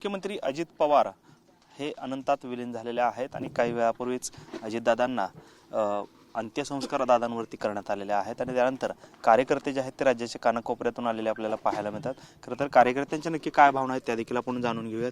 मुख्यमंत्री अजित पवार हे अनंतात विलीन झालेले आहेत आणि काही वेळापूर्वीच अजितदादांना अंत्यसंस्कार दादांवरती करण्यात आलेले आहेत आणि त्यानंतर कार्यकर्ते जे आहेत ते राज्याच्या कानाकोपऱ्यातून आलेले आपल्याला पाहायला मिळतात। खरं तर कार्यकर्त्यांच्या नक्की काय भावना आहेत त्या देखील आपण जाणून घेऊयात।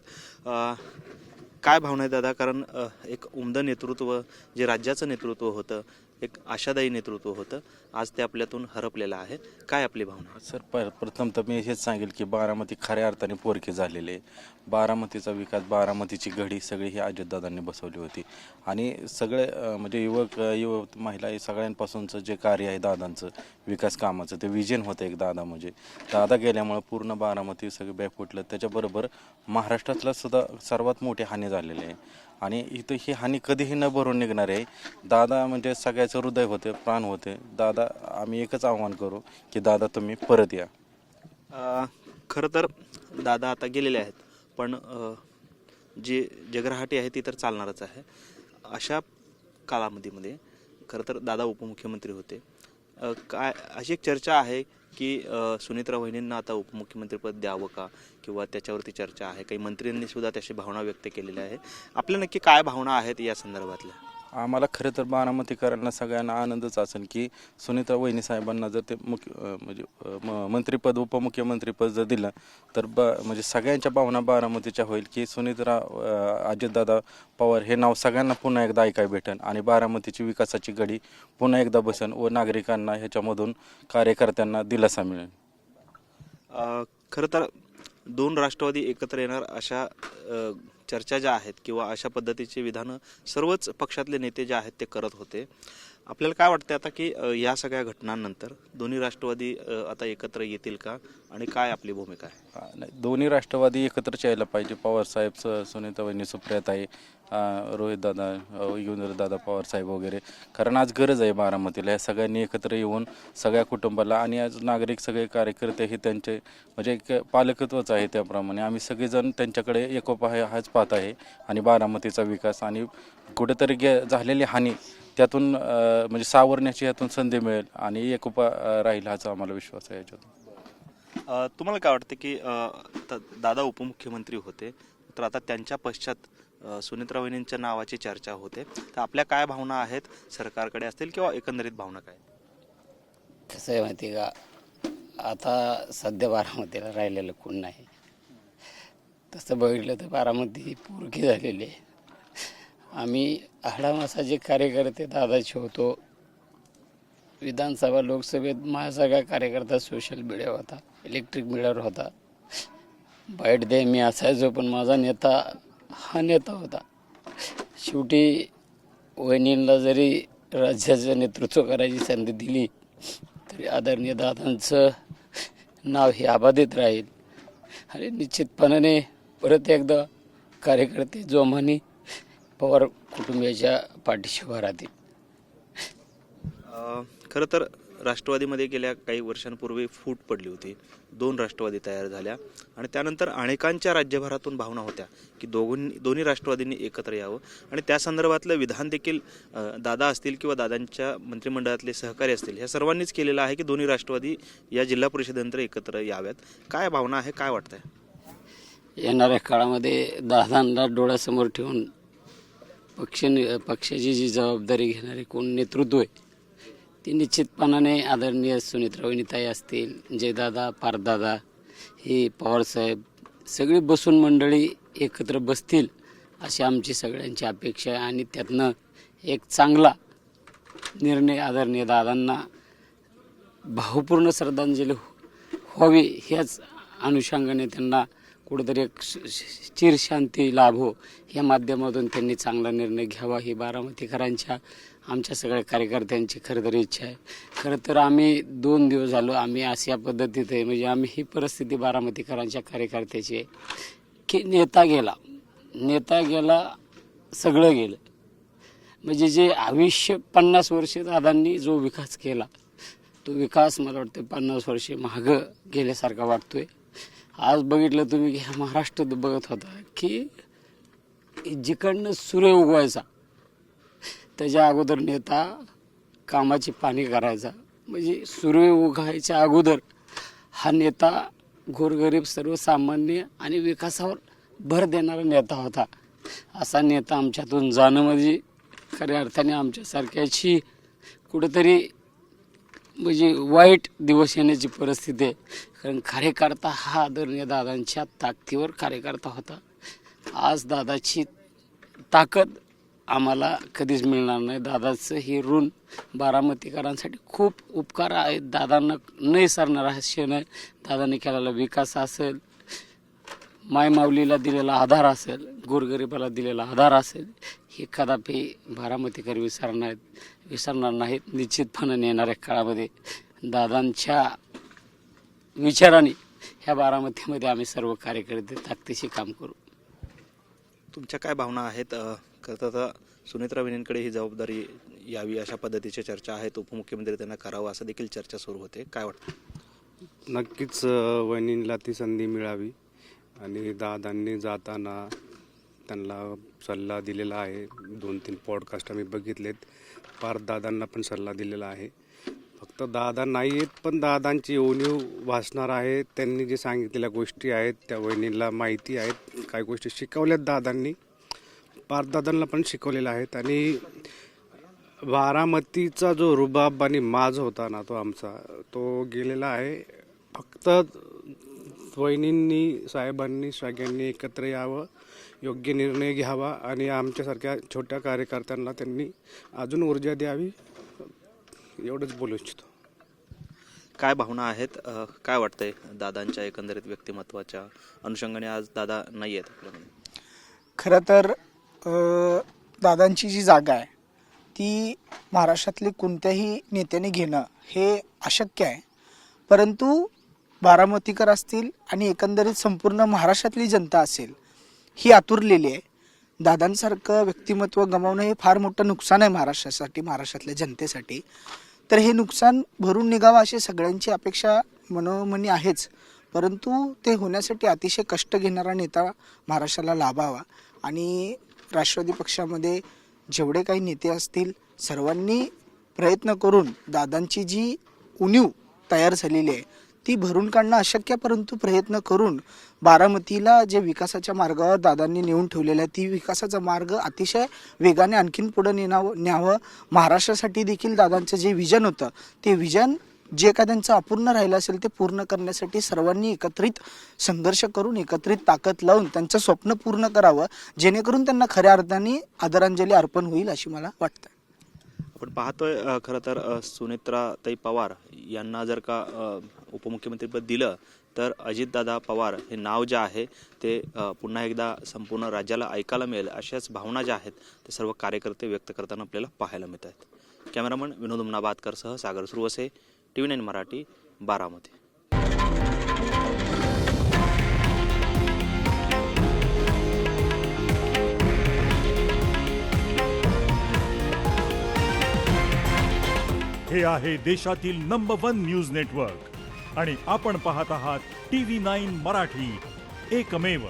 काय भावना आहे दादा, कारण एक उमदं नेतृत्व जे राज्याचं नेतृत्व होतं, एक आशादायी नेतृत्व होतं, आज ते आपल्यातून हरपलेलं आहे। काय आपली भावना? सर प्रथम तर मी हेच सांगेल की बारामती खऱ्या अर्थाने पोरके झालेले। बारामतीचा विकास, बारामतीची घडी सगळी ही अजितदादांनी बसवली होती आणि सगळे म्हणजे युवक महिला हे सगळ्यांपासूनचं जे कार्य आहे दादांचं विकास कामाचं ते विजन होतं एक दादा म्हणजे दादा गेल्यामुळे पूर्ण बारामती सगळे बॅकफुटलं। त्याच्याबरोबर महाराष्ट्रातला सुद्धा सर्वात मोठी हानी झालेली आहे आणि इथं ही हानी कधीही न भरून निघणार आहे। दादा म्हणजे सगळ्याचं हृदय होते, प्राण होते दादा। आम्ही एकच आव्हान करू की दादा तुम्ही परत या। खरं तर दादा आता गेलेले आहेत, पण जी जगराहाटी आहे ती तर चालणारच आहे। अशा कालावधीमध्ये खरं तर दादा उपमुख्यमंत्री होते। काय अशी एक चर्चा आहे की सुनेत्रा वहिनींना आता उपमुख्यमंत्रीपद द्यावं का, किंवा त्याच्यावरती चर्चा आहे। काही मंत्र्यांनी सुद्धा त्याची भावना व्यक्त केलेली आहे। आपल्या नक्की काय भावना आहेत या संदर्भातल्या? आम्हाला खरं तर बारामतीकरांना सगळ्यांना आनंदच असेल की सुनीता वहिनी साहेबांना जर ते मंत्रिपद उपमुख्यमंत्रीपद जर दिलं तर म्हणजे सगळ्यांच्या भावना बारामतीच्या होईल की सुनीता अजितदादा पवार हे नाव सगळ्यांना पुन्हा एकदा ऐकायला भेटेल आणि बारामतीची विकासाची घडी पुन्हा एकदा बसेल व नागरिकांना ह्याच्यामधून कार्यकर्त्यांना दिलासा मिळेल। खरं तर दोन राष्ट्रवादी एकत्र येणार अशा चर्चा ज्या आहेत किंवा अशा पद्धतीचे विधानं सर्वच पक्षातले नेते जे आहेत ते करत होते। आपल्याला काय वाटतं आता की या सगळ्या घटनांनंतर दोन्ही राष्ट्रवादी आता एकत्र येतील का, आणि काय आपली भूमिका आहे? नाही, दोन्ही राष्ट्रवादी एकत्रच यायला पाहिजे। पवारसाहेब, सुनीता वहिनी, सुप्रियाताई, रोहित दादा, युवराज दादा पवार साहेब वगैरे, कारण आज गरज आहे बारामतीला या सगळ्यांनी एकत्र येऊन सगळ्या कुटुंबाला, आणि आज नागरिक सगळे कार्यकर्ते हे त्यांचे म्हणजे एक पालकत्वच आहे। त्याप्रमाणे आम्ही सगळेजण त्यांच्याकडे एकोपा हाच पाहत आहे आणि बारामतीचा विकास आणि कुठेतरी झालेली हानी त्यातून म्हणजे सावरण्याची यातून संधी मिळेल आणि एकोपा राहील हाचा आम्हाला विश्वास आहे याच्यातून। तुम्हाला काय वाटतं की दादा उपमुख्यमंत्री होते, तर आता त्यांच्या पश्चात सुनेत्रा वहिनींच्या नावाची चर्चा होते, तर आपल्या काय भावना आहेत सरकारकडे असतील किंवा एकंदरीत भावना काय? कसं आहे माहिती का, आता सध्या बारामतीला राहिलेलं कोण नाही। तसं बघितलं तर बारामती पोरकी झालेली आहे। आम्ही आडामासाचे कार्यकर्ते दादाचे होतो। विधानसभा लोकसभेत माझा सगळा कार्यकर्ता सोशल मीडियावर होता, इलेक्ट्रिक मीडियावर होता। बाईट दे मी असायचो, पण माझा नेता हा नेता होता। शेवटी वहिनींना जरी राज्याचं नेतृत्व करायची संधी दिली तरी आदरणीय दादांचं नाव हे अबाधित राहील आणि निश्चितपणाने परत एकदा कार्यकर्ते जोमाने पवार कुटुंबियाच्या पाठीशी उभा राहतील। खरं तर राष्ट्रवादीमध्ये गेल्या काही वर्षांपूर्वी फूट पडली होती, दोन राष्ट्रवादी तयार झाल्या आणि त्यानंतर अनेकांच्या राज्यभरातून भावना होत्या की दोन्ही राष्ट्रवादींनी एकत्र यावं, आणि त्या संदर्भातलं विधान देखील दादा असतील किंवा दादांच्या मंत्रिमंडळातले सहकारी असतील ह्या सर्वांनीच केलेलं आहे की दोन्ही राष्ट्रवादी या जिल्हा परिषदेनंतर एकत्र याव्यात। काय भावना आहे, काय वाटतंय? येणाऱ्या काळामध्ये दादांना डोळ्यासमोर ठेवून पक्षाची जी जबाबदारी घेणारे कोण नेतृत्व आहे ती निश्चितपणाने आदरणीय सुनेत्रा वहिनीताई असतील, जयदादा, पारदादा, ही पवारसाहेब सगळी बसून मंडळी एकत्र बसतील अशी आमची सगळ्यांची अपेक्षा आहे आणि त्यातनं एक चांगला निर्णय आदरणीय दादांना भावपूर्ण श्रद्धांजली व्हावी ह्याच अनुषंगाने त्यांना कुठेतरी एक चिरशांती लाभो या माध्यमातून त्यांनी चांगला निर्णय घ्यावा ही बारामतीकरांच्या आमच्या सगळ्या कार्यकर्त्यांची खरं तर इच्छा आहे। खरं तर आम्ही 2 दिवस झालो आम्ही अशा पद्धतीत आहे, म्हणजे आम्ही ही परिस्थिती बारामतीकरांच्या कार्यकर्त्याची आहे की नेता गेला सगळं गेलं। म्हणजे जे आयुष्य 50 वर्षे दादांनी जो विकास केला तो विकास मला वाटतं 50 वर्षे मागं गेल्यासारखा वाटतोय। आज बघितलं तुम्ही की महाराष्ट्रात बघत होता की जिकडनं सूर्य उगवायचा त्याच्या अगोदर नेता कामाची पाणी करायचा, म्हणजे सूर्य उगवायच्या अगोदर हा नेता गोरगरीब सर्वसामान्य आणि विकासावर भर देणारा नेता होता. असा नेता आमच्यातून जाणं म्हणजे खऱ्या अर्थाने आमच्यासारख्याची कुठंतरी म्हणजे वाईट दिवस येण्याची परिस्थिती आहे. कारण कार्यकर्ता हा आदरणीय दादांच्या ताकदीवर कार्यकर्ता होता. आज दादाची ताकद आम्हाला कधीच मिळणार नाही. दादाचं हे ऋण बारामतीकरांसाठी खूप उपकार आहेत. दादांना न विसरणारा हा क्षण आहे. दादांनी केलेला विकास असेल, मायमाऊलीला दिलेला आधार असेल, गोरगरिबाला दिलेला आधार असेल, हे कदापि बारामतीकर विसरणार नाहीत. निश्चितपणे येणाऱ्या काळामध्ये दादांच्या विचाराने ह्या बारामतीमध्ये आम्ही सर्व कार्यकर्ते ताकदीशी काम करू. तुमच्या काय भावना आहेत? खरं तर सुनेत्रा विनींकडे ही जबाबदारी यावी अशा पद्धतीच्या चर्चा आहेत. उपमुख्यमंत्री त्यांना करावं असं देखील चर्चा सुरू होते. काय वाटतं? नक्कीच वहिनींना ती संधी मिळावी आणि दादांनी जाताना त्यांना सल्ला दिलेला आहे. 2-3 पॉडकास्ट आम्ही बघितलेत. पार्थ दादांना पण सल्ला दिलेला आहे. फक्त दादा नाही आहेत, पण दादांची उणीव भासणार आहे. त्यांनी जे सांगितलेल्या गोष्टी आहेत त्या वहिनींना माहिती आहेत. काही गोष्टी शिकवल्यात दादांनी, पार्थ दादांना पण शिकवलेल्या आहेत. आणि बारामतीचा जो रुबाब आणि माज होता ना, तो आमचा तो गेलेला आहे. फक्त वहिनींनी, साहेबांनी, सगळ्यांनी एकत्र यावं, योग्य निर्णय घ्यावा आणि आमच्यासारख्या छोट्या कार्यकर्त्यांना त्यांनी अजून ऊर्जा द्यावी, एवढंच बोलू इच्छितो. काय भावना आहेत? काय वाटतंय दादांच्या एकंदरीत व्यक्तिमत्वाच्या अनुषंगाने आज दादा नाही आहेत आपल्यामध्ये? खरं तर दादांची जी जागा आहे ती महाराष्ट्रातले कोणत्याही नेत्याने घेणं हे अशक्य आहे. परंतु बारामतीकर असतील आणि एकंदरीत संपूर्ण महाराष्ट्रातली जनता असेल ही आतुरलेली आहे. दादांसारखं व्यक्तिमत्व गमावणं हे फार मोठं नुकसान आहे महाराष्ट्रासाठी, महाराष्ट्रातल्या जनतेसाठी. तर हे नुकसान भरून निघावं अशी सगळ्यांची अपेक्षा मनोमनी आहेच. परंतु ते होण्यासाठी अतिशय कष्ट घेणारा नेता महाराष्ट्राला लाभावा. आणि राष्ट्रवादी पक्षामध्ये जेवढे काही नेते असतील सर्वांनी प्रयत्न करून दादांची जी उणीव तयार झालेली आहे ती भरून काढणं अशक्य, परंतु प्रयत्न करून बारामतीला जे विकासाच्या मार्गावर दादांनी नेऊन ठेवलेलं आहे ती विकासाचा मार्ग अतिशय वेगाने आणखीन पुढे न्यावं. महाराष्ट्रासाठी देखील दादांचं जे विजन होतं ते विजन जे काय त्यांचं अपूर्ण राहिलं असेल ते पूर्ण करण्यासाठी सर्वांनी एकत्रित संघर्ष करून, एकत्रित ताकद लावून त्यांचं स्वप्न पूर्ण करावं, जेणेकरून त्यांना खऱ्या अर्थाने आदरांजली अर्पण होईल अशी मला वाटतं. आपण पाहतोय खरं तर सुनेत्राताई पवार यांना जर का उपमुख्यमंत्रीपद दिलं तर अजितदादा पवार हे नाव जे आहे ते पुन्हा एकदा संपूर्ण राज्याला ऐकायला मिळेल अशाच भावना ज्या आहेत ते सर्व कार्यकर्ते व्यक्त करताना आपल्याला पाहायला मिळत आहेत. कॅमेरामन विनोद उमनाबादकरसह सागर सुरवसे, TV9 मराठी, बारामती. हे आहे देशातील नंबर 1 न्यूज नेटवर्क आणि आपण पाहत आहात TV9 मराठी, एकमेव.